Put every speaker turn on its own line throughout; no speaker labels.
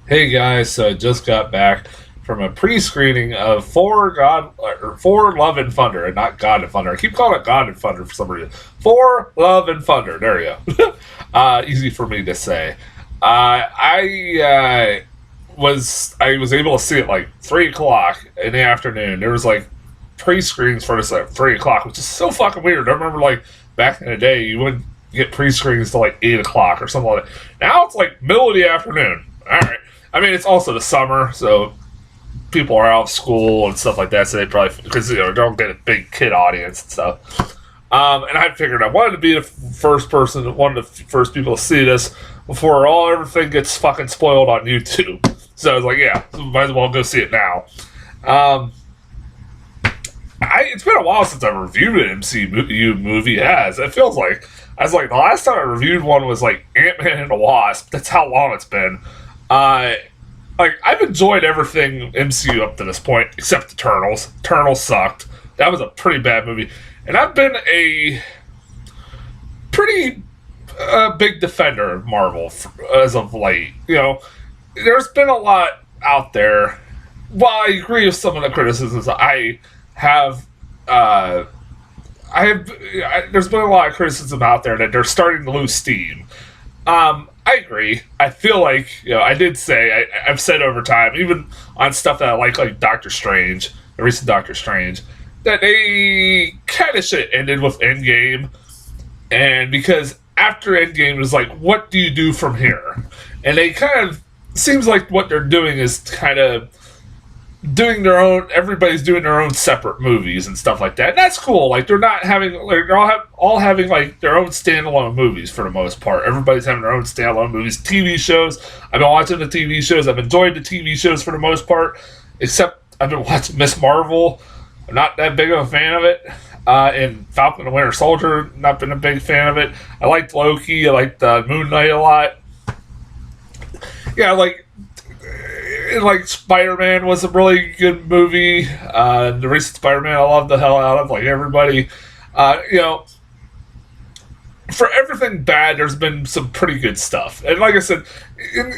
Hey guys, so I just got back from a pre-screening of For Love and Thunder, and not God and Thunder. I keep calling it God and Thunder for some reason. For Love and Thunder. There you go. Easy for me to say. I was able to see it like 3 o'clock in the afternoon. There was like pre-screens for this at 3 o'clock, which is so fucking weird. I remember like back in the day, you wouldn't get pre-screens till like 8 o'clock or something like that. Now it's like middle of the afternoon. All right. I mean, it's also the summer, so people are out of school and stuff like that, so they probably, because, don't get a big kid audience and stuff. And I figured I wanted to be the first person, one of the first people to see this before everything gets fucking spoiled on YouTube. So I was like, yeah, might as well go see it now. Um, it's been a while since I reviewed an MCU movie. It feels like. I was like, the last time I reviewed one was like Ant-Man and the Wasp. That's how long it's been. Uh, I've enjoyed everything MCU up to this point, except Eternals. Eternals sucked. That was a pretty bad movie. And I've been a pretty big defender of Marvel as of late. There's been a lot out there. While I agree with some of the criticisms, have uh, there's been a lot of criticism out there that they're starting to lose steam. I agree. I feel like, I did say, I've said over time, even on stuff that I like Doctor Strange, the recent Doctor Strange, that they kind of should have ended with Endgame. And because after Endgame, it was like, what do you do from here? And they kind of, seems like what they're doing is kind of doing their own. Everybody's doing their own separate movies and stuff like that. And that's cool. Like they're not having. Like, they're all having like their own standalone movies for the most part. Everybody's having their own standalone movies. TV shows. I've been watching the TV shows. I've enjoyed the TV shows for the most part. Except I've been watching Miss Marvel. I'm not that big of a fan of it. And Falcon and Winter Soldier, not been a big fan of it. I liked Loki. I liked Moon Knight a lot. Yeah, like Spider-Man was a really good movie. The recent Spider-Man I loved the hell out of, like everybody. You know, for everything bad, there's been some pretty good stuff. And like I said,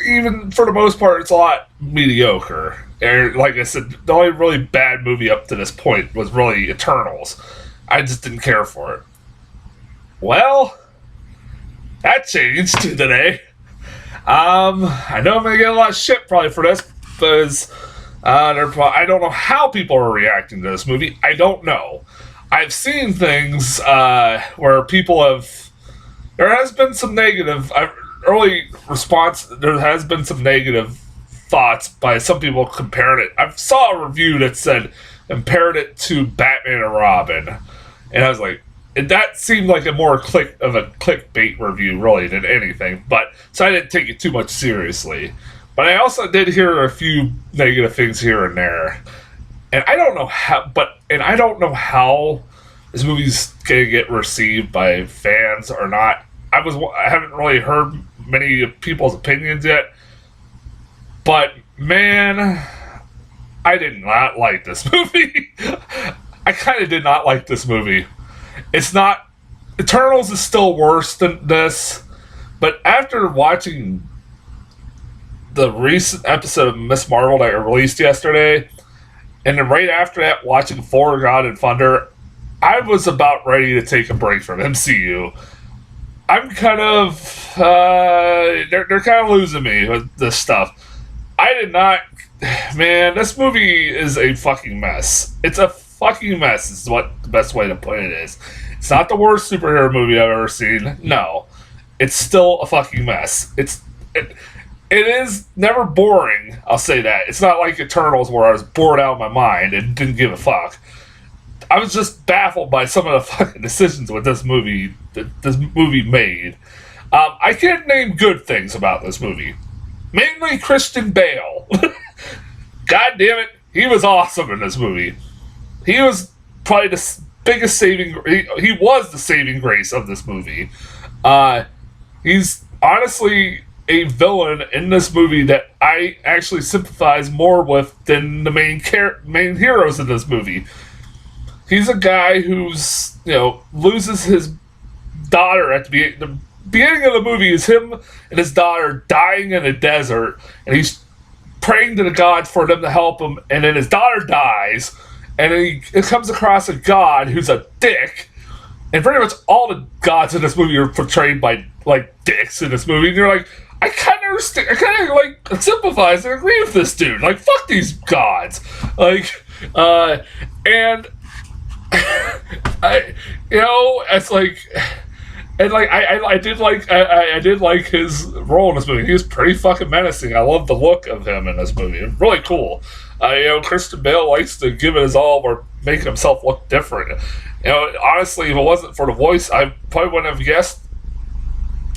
even for the most part, it's a lot mediocre. And like I said, the only really bad movie up to this point was really Eternals. I just didn't care for it. Well, that changed today. I know I'm gonna get a lot of shit probably for this because I don't know how people are reacting to this movie. I don't know. I've seen things where people have. There has been some negative early response. There has been some negative thoughts by some people comparing it. I saw a review that said compared it to Batman and Robin, and I was like, and that seemed like a more clickbait review really than anything. But so I didn't take it too much seriously. But I also did hear a few negative things here and there, and I don't know how this movie's gonna get received by fans or not. I haven't really heard many people's opinions yet, but man, I did not like this movie. I kind of did not like this movie. It's not. Eternals is still worse than this, but after watching the recent episode of Miss Marvel that released yesterday, and then right after that, watching Thor: God and Thunder, I was about ready to take a break from MCU. I'm kind of they're kind of losing me with this stuff. I did not, man. This movie is a fucking mess. It's a fucking mess. Is what the best way to put it is. It's not the worst superhero movie I've ever seen. No, it's still a fucking mess. It is never boring. I'll say that. It's not like Eternals where I was bored out of my mind and didn't give a fuck. I was just baffled by some of the fucking decisions with this movie that this movie made. I can't name good things about this movie. Mainly Christian Bale. God damn it, he was awesome in this movie. He was probably the biggest he was the saving grace of this movie. He's honestly a villain in this movie that I actually sympathize more with than the main heroes in this movie. He's a guy who's, loses his daughter at the beginning of the movie is him and his daughter dying in a desert, and he's praying to the gods for them to help him, and then his daughter dies, and then he comes across a god who's a dick, and pretty much all the gods in this movie are portrayed by like dicks in this movie, and you're like, I kind of understand, I kind of like sympathize and agree with this dude. Like, fuck these gods. Like, and it's like, and like I did like his role in this movie. He was pretty fucking menacing. I love the look of him in this movie. It's really cool. Christian Bale likes to give it his all or make himself look different. Honestly, if it wasn't for the voice, I probably wouldn't have guessed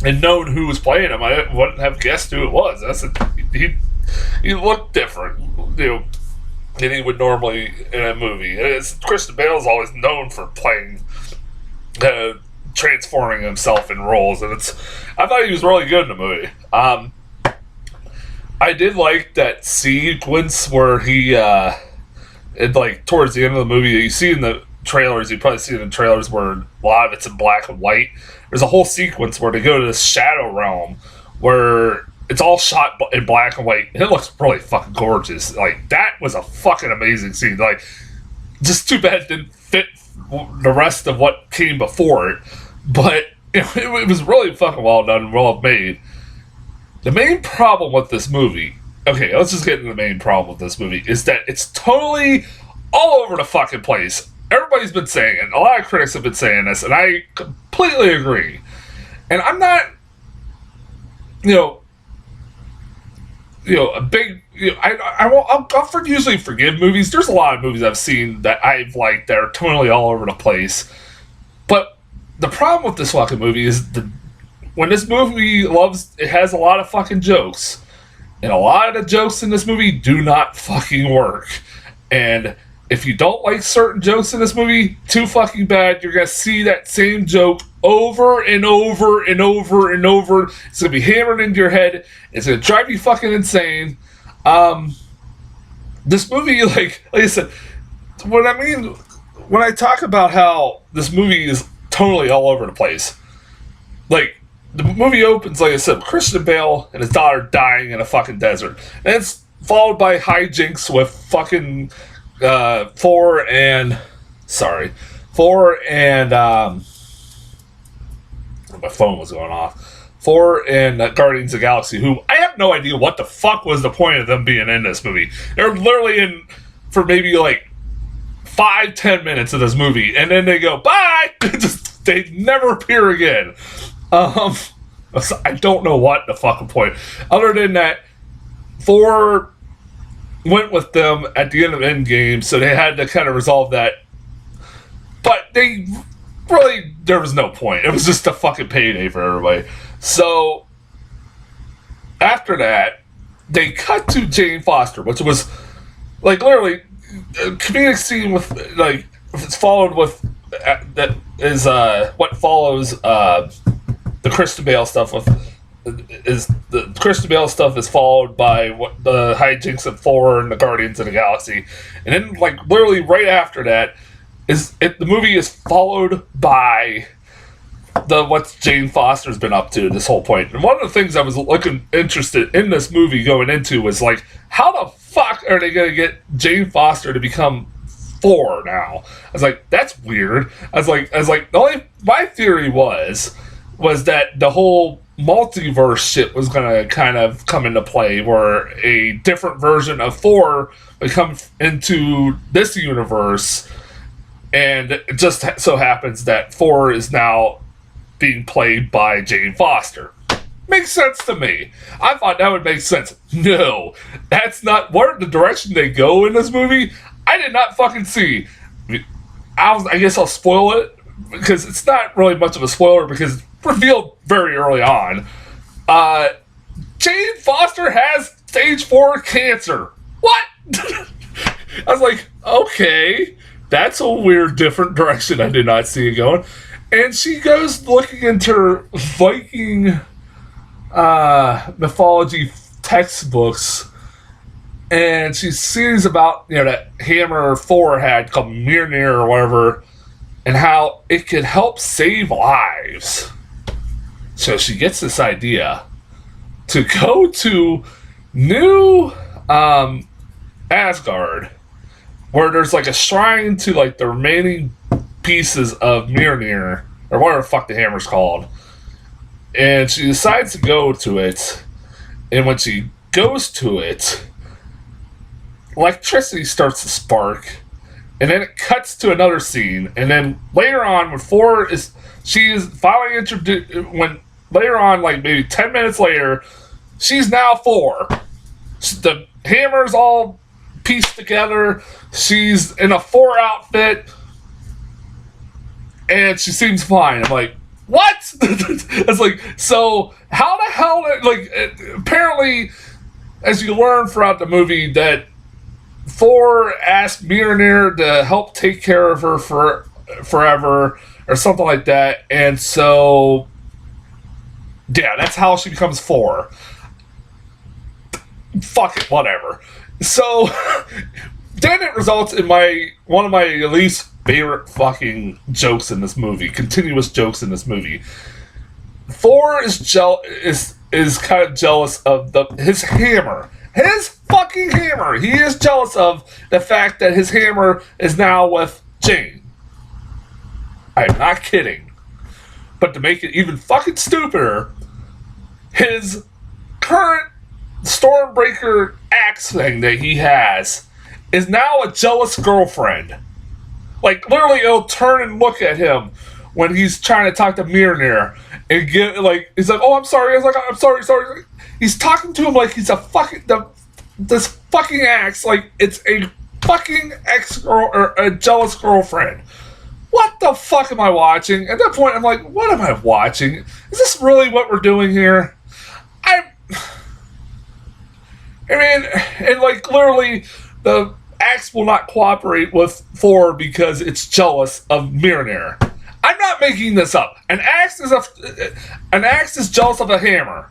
and known who was playing him. I wouldn't have guessed who it was. He looked different, than he would normally in a movie. Christian Bale is always known for playing, transforming himself in roles, and I thought he was really good in the movie. I did like that sequence where he, towards the end of the movie, you see in the trailers, you probably see in the trailers where a lot of it's in black and white. There's a whole sequence where they go to this shadow realm where it's all shot in black and white, and it looks really fucking gorgeous. Like, that was a fucking amazing scene. Like, just too bad it didn't fit the rest of what came before it, but it was really fucking well done and well made. The main problem with this movie, okay, let's just get into the main problem with this movie, is that it's totally all over the fucking place. Everybody's been saying it. A lot of critics have been saying this, and I completely agree. And I'm not, a big. I'll usually forgive movies. There's a lot of movies I've seen that I've liked that are totally all over the place. But the problem with this fucking movie is when this movie it has a lot of fucking jokes, and a lot of the jokes in this movie do not fucking work. And if you don't like certain jokes in this movie too fucking bad, you're gonna see that same joke over and over and over and over. It's gonna be hammered into your head. It's gonna drive you fucking insane. This movie, like I said, when I talk about how this movie is totally all over the place, like, the movie opens, like I said, Christian Bale and his daughter dying in a fucking desert. And it's followed by hijinks with fucking Thor and my phone was going off. Thor and Guardians of the Galaxy, who I have no idea what the fuck was the point of them being in this movie. They're literally in for maybe like 5-10 minutes of this movie, and then they go bye. They never appear again. I don't know what the fucking point. Other than that, Thor went with them at the end of Endgame, so they had to kind of resolve that. But there was no point. It was just a fucking payday for everybody. So, after that, they cut to Jane Foster, which was, like, literally a comedic scene with, like, it's followed with, that is, what follows, the Christian Bale stuff the Christian Bale stuff is followed by what the hijinks of Thor and the Guardians of the Galaxy, and then like literally right after that the movie is followed by what Jane Foster's been up to this whole point. And one of the things I was interested in this movie going into was like, how the fuck are they gonna get Jane Foster to become Thor now? I was like, that's weird. I was like, my theory was that the whole multiverse shit was gonna kind of come into play, where a different version of Thor would come into this universe, and it just so happens that Thor is now being played by Jane Foster. Makes sense to me. I thought that would make sense. No, that's not the direction they go in this movie. I did not fucking see. I guess I'll spoil it, because it's not really much of a spoiler, because it's revealed very early on. Jane Foster has stage 4 cancer. What? I was like, okay, that's a weird, different direction I did not see it going. And she goes looking into her Viking mythology textbooks, and she sees about that hammer Thor had called Mjolnir or whatever, and how it could help save lives. So she gets this idea to go to New um, Asgard, where there's like a shrine to like the remaining pieces of Mjolnir, or whatever the fuck the hammer's called. And she decides to go to it, and when she goes to it, electricity starts to spark, and then it cuts to another scene, and then later on, when she is finally introduced, when later on, like maybe 10 minutes later, she's now Thor. The hammer's all pieced together, she's in a Thor outfit, and she seems fine. I'm like, what? It's like, so how the hell, like, apparently, as you learn throughout the movie, that Thor asked Mjolnir to help take care of her forever, or something like that, and so, yeah, that's how she becomes Thor. Fuck it, whatever. So, then it results in one of my least favorite fucking jokes in this movie, continuous jokes in this movie. Thor is kind of jealous of his hammer. His fucking hammer! He is jealous of the fact that his hammer is now with Jane. I'm not kidding. But to make it even fucking stupider, his current Stormbreaker axe thing that he has is now a jealous girlfriend. Like, literally, it'll turn and look at him when he's trying to talk to Mjolnir and get, like, he's like, oh, I'm sorry. I was like, I'm sorry. He's talking to him like he's a fucking, this fucking axe, like it's a fucking ex-girl or a jealous girlfriend. What the fuck am I watching? At that point, I'm like, what am I watching? Is this really what we're doing here? I mean, and like literally, the axe will not cooperate with Thor because it's jealous of Mjolnir. I'm not making this up. An axe is jealous of a hammer.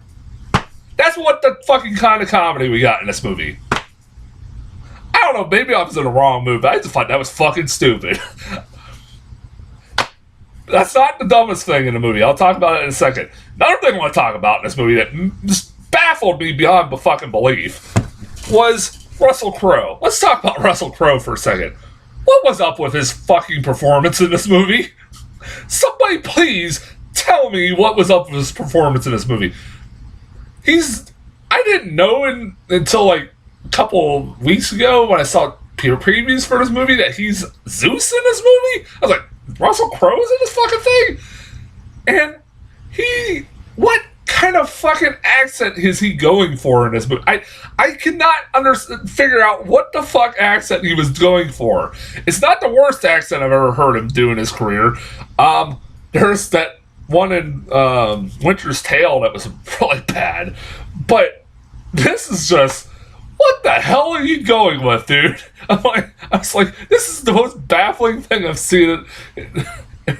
That's what the fucking kind of comedy we got in this movie. I don't know, maybe I was in the wrong mood, but I just thought that was fucking stupid. That's not the dumbest thing in the movie. I'll talk about it in a second. Another thing I want to talk about in this movie that just baffled me beyond fucking belief was Russell Crowe. Let's talk about Russell Crowe for a second. What was up with his fucking performance in this movie? Somebody please tell me what was up with his performance in this movie. I didn't know until like a couple of weeks ago when I saw previews for this movie that he's Zeus in this movie. I was like, Russell Crowe's in this fucking thing? And what kind of fucking accent is he going for in this movie? I cannot figure out what the fuck accent he was going for. It's not the worst accent I've ever heard him do in his career. There's that one in Winter's Tale that was really bad. But this is just, what the hell are you going with, dude? I was like, this is the most baffling thing I've seen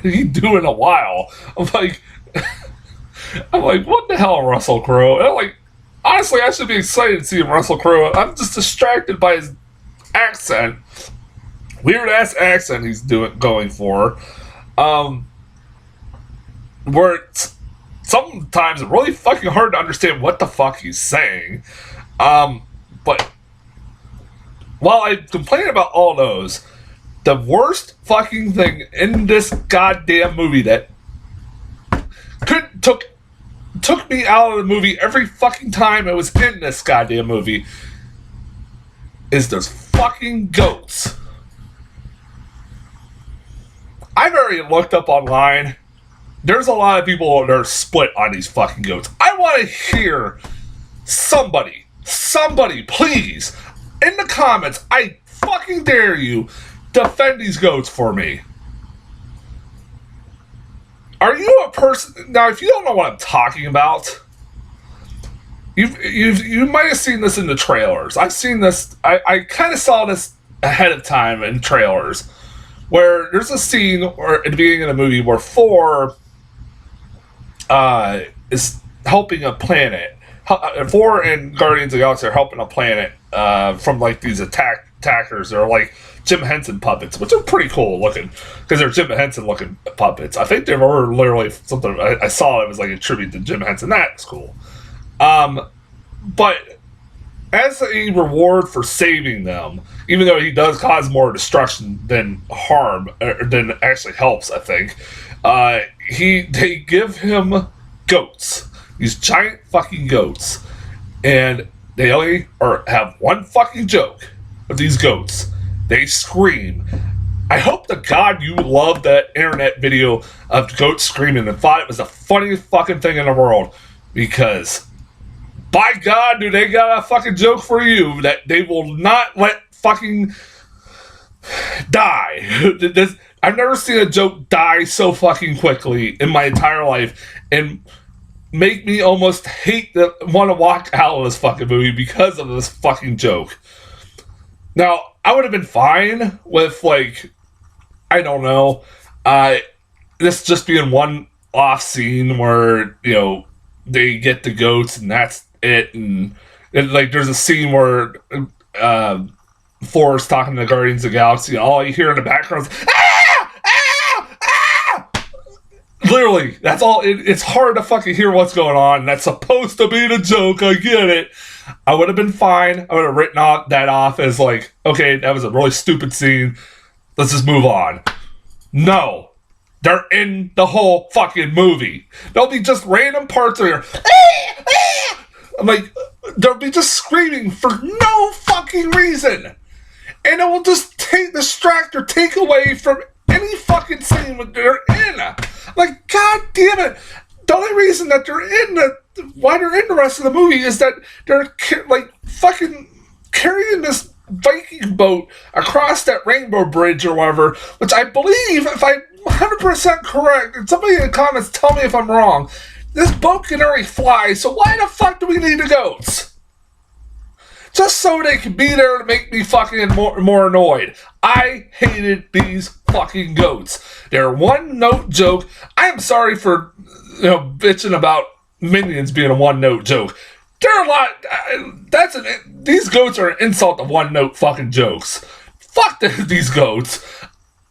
you do in a while. I'm like, what the hell, Russell Crowe? And I'm like, honestly, I should be excited to see Russell Crowe. I'm just distracted by his accent, weird ass accent he's going for. Where it's sometimes really fucking hard to understand what the fuck he's saying. But while I complain about all those, the worst fucking thing in this goddamn movie that took me out of the movie every fucking time it was in this goddamn movie is those fucking goats. I've already looked up online. There's a lot of people that are split on these fucking goats. I want to hear somebody, please, in the comments, I fucking dare you, defend these goats for me. Are you a person... Now, if you don't know what I'm talking about, you might have seen this in the trailers. I've seen this... I kind of saw this ahead of time in trailers, where there's a scene at the beginning of the movie where Thor is helping a planet. Thor and Guardians of the Galaxy are helping a planet from like these attackers. They're like Jim Henson puppets, which are pretty cool looking because they're Jim Henson looking puppets. I think they were literally something I saw it was like a tribute to Jim Henson. That's cool. But as a reward for saving them, even though he does cause more destruction than harm, than actually helps, I think. They give him goats, these giant fucking goats, and they only have one fucking joke of these goats. They scream. I hope to God you loved that internet video of goats screaming and thought it was the funniest fucking thing in the world, because by God, do they got a fucking joke for you that they will not let fucking die. I've never seen a joke die so fucking quickly in my entire life and make me almost want to walk out of this fucking movie because of this fucking joke. Now, I would have been fine with, like, I don't know, this just being one off scene where, you know, they get the goats and that's it, and like there's a scene where Thor is talking to the Guardians of the Galaxy, and all you hear in the background is ah! Ah! Ah! Literally, that's all. It's hard to fucking hear what's going on. That's supposed to be the joke. I get it. I would have been fine. I would have written that off as like, okay, that was a really stupid scene. Let's just move on. No. They're in the whole fucking movie. There'll be just random parts where I'm like, they'll be just screaming for no fucking reason. And it will just distract or take away from any fucking scene that they're in. I'm like, God damn it. The only reason that why they're in the rest of the movie is that they're like fucking carrying this Viking boat across that rainbow bridge or whatever, which I believe, if I'm 100% correct, and somebody in the comments tell me if I'm wrong, this boat can already fly, so why the fuck do we need the goats? Just so they can be there to make me fucking more annoyed. I hated these fucking goats. They're one-note joke. I am sorry for, bitching about Minions being a one-note joke. They're a lot. These goats are an insult to one-note fucking jokes. Fuck these goats.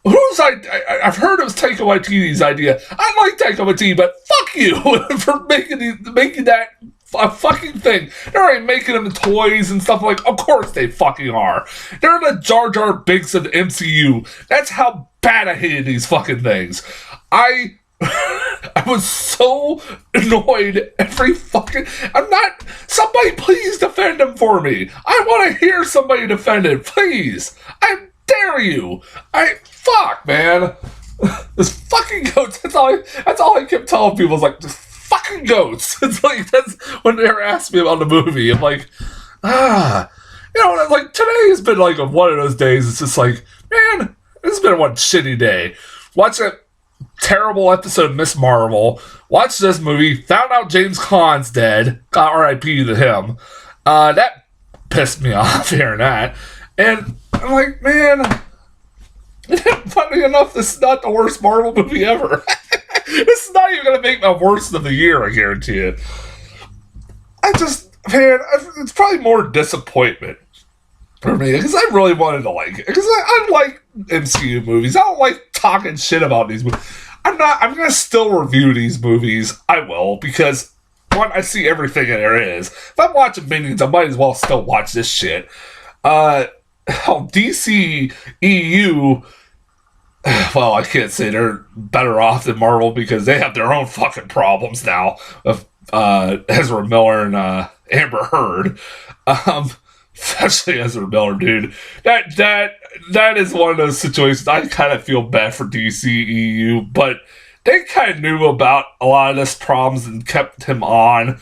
I've heard it was Taika Waititi's idea. I like Taika Waititi, but fuck you for making that a fucking thing. They're already making them toys and stuff like. Of course they fucking are. They're the Jar Jar Binks of the MCU. That's how bad I hated these fucking things. I was so annoyed every fucking. Somebody please defend him for me. I want to hear somebody defend it, please. I dare you. Fuck, man. This fucking goats. That's all I kept telling people. Is like, just fucking goats. It's like, that's when they were asking me about the movie. I'm like, like today has been like one of those days. It's just like, man, this has been one shitty day. Watch that terrible episode of Miss Marvel. Watch this movie. Found out James Caan's dead. Got R.I.P. to him. That pissed me off hearing that. And I'm like, man, funny enough, this is not the worst Marvel movie ever. This is not even going to make my worst of the year, I guarantee it. It's probably more disappointment for me, because I really wanted to like it. Because I like MCU movies. I don't like talking shit about these movies. I'm going to still review these movies. I will, because, one, I see everything there is. If I'm watching Minions, I might as well still watch this shit. DC EU, well, I can't say they're better off than Marvel because they have their own fucking problems now of Ezra Miller and Amber Heard. Especially Ezra Miller, dude. That is one of those situations. I kind of feel bad for DC EU, but they kind of knew about a lot of this problems and kept him on.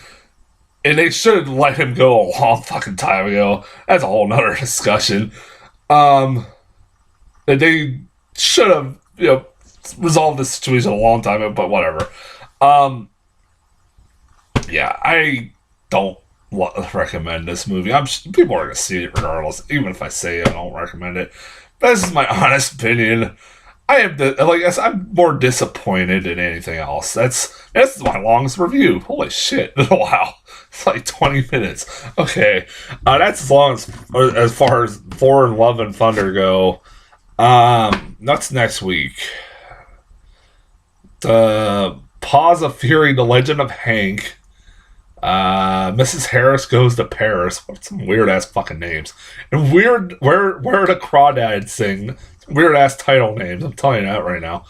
And they should have let him go a long fucking time ago. That's a whole nother discussion. They should have, resolved this situation a long time ago, but whatever. Yeah, I don't recommend this movie. People are going to see it regardless, even if I say I don't recommend it. But this is my honest opinion. I'm more disappointed than anything else. This is my longest review. Holy shit. Wow. It's like 20 minutes. Okay. That's as long as far as Thor and Love and Thunder go. That's next week. The Paws of Fury, The Legend of Hank. Mrs. Harris Goes to Paris. What some weird ass fucking names. And where the crawdads sing. Weird ass title names. I'm telling you that right now.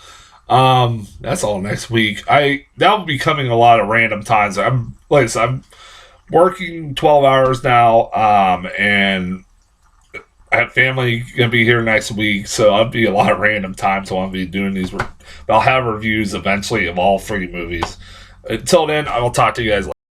That's all next week. That'll be coming a lot of random times. I'm working 12 hours now. And I have family gonna be here next week, so I'll be a lot of random times while I'll be doing these. But I'll have reviews eventually of all three movies. Until then, I will talk to you guys later.